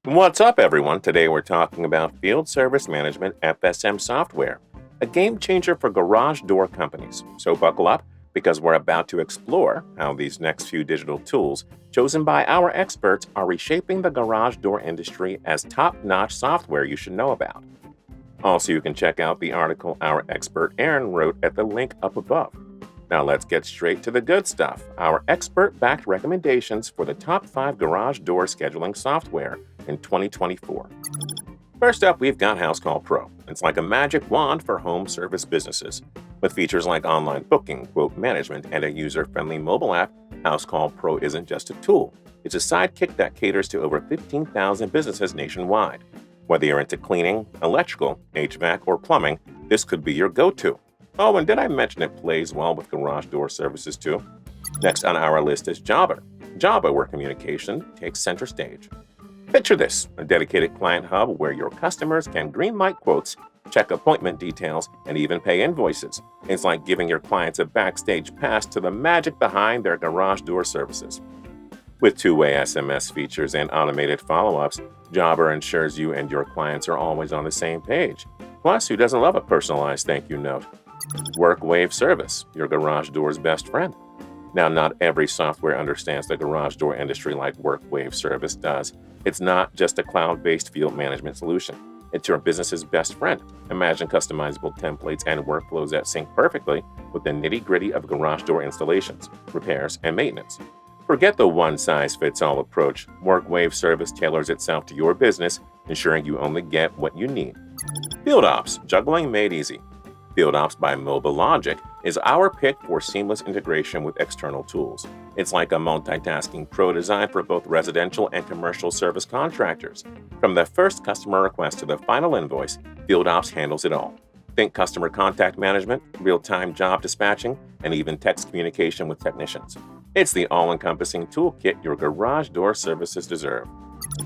What's up, everyone? Today we're talking about FieldServiceManagement FSM software, a game changer for garage door companies. So buckle up because we're about to explore how these next few digital tools, chosen by our experts, are reshaping the garage door industry as top-notch software you should know about. Also, you can check out the article our expert Aron wrote at the link up above. Now let's get straight to the good stuff, our expert-backed recommendations for the top 5 garage door scheduling software in 2024. First up, we've got Housecall Pro. It's like a magic wand for home service businesses. With features like online booking, quote management, and a user-friendly mobile app, Housecall Pro isn't just a tool. It's a sidekick that caters to over 15,000 businesses nationwide. Whether you're into cleaning, electrical, HVAC, or plumbing, this could be your go-to. Oh, and did I mention it plays well with garage door services too? Next on our list is Jabber, where communication takes center stage. Picture this, a dedicated client hub where your customers can greenlight quotes, check appointment details, and even pay invoices. It's like giving your clients a backstage pass to the magic behind their garage door services. With two-way SMS features and automated follow-ups, Jabber ensures you and your clients are always on the same page. Plus, who doesn't love a personalized thank you note? Workwave Service, your garage door's best friend. Now, not every software understands the garage door industry like Workwave Service does. It's not just a cloud-based field management solution. It's your business's best friend. Imagine customizable templates and workflows that sync perfectly with the nitty-gritty of garage door installations, repairs, and maintenance. Forget the one-size-fits-all approach. Workwave Service tailors itself to your business, ensuring you only get what you need. FieldOps, Juggling made easy. FieldOps by MobileLogic is our pick for seamless integration with external tools. It's like a multitasking pro designed for both residential and commercial service contractors. From the first customer request to the final invoice, FieldOps handles it all. Think customer contact management, real-time job dispatching, and even text communication with technicians. It's the all-encompassing toolkit your garage door services deserve.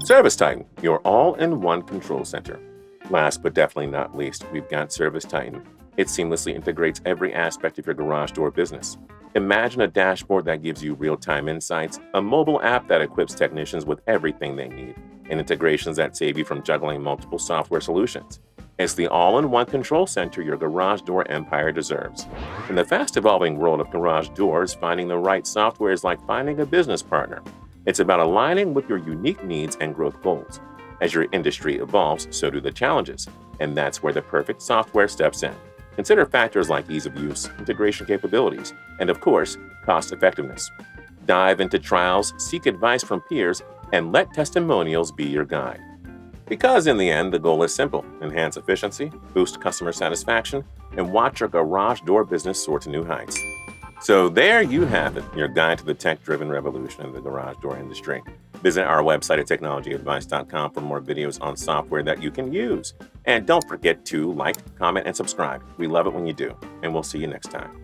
ServiceTitan, your all-in-one control center. Last but definitely not least, we've got ServiceTitan. It seamlessly integrates every aspect of your garage door business. Imagine a dashboard that gives you real-time insights, a mobile app that equips technicians with everything they need, and integrations that save you from juggling multiple software solutions. It's the all-in-one control center your garage door empire deserves. In the fast-evolving world of garage doors, finding the right software is like finding a business partner. It's about aligning with your unique needs and growth goals. As your industry evolves, so do the challenges, and that's where the perfect software steps in. Consider factors like ease of use, integration capabilities, and of course, cost effectiveness. Dive into trials, seek advice from peers, and let testimonials be your guide. Because in the end, the goal is simple: enhance efficiency, boost customer satisfaction, and watch your garage door business soar to new heights. So there you have it, your guide to the tech-driven revolution in the garage door industry. Visit our website at TechnologyAdvice.com for more videos on software that you can use. And don't forget to like, comment, and subscribe. We love it when you do. And we'll see you next time.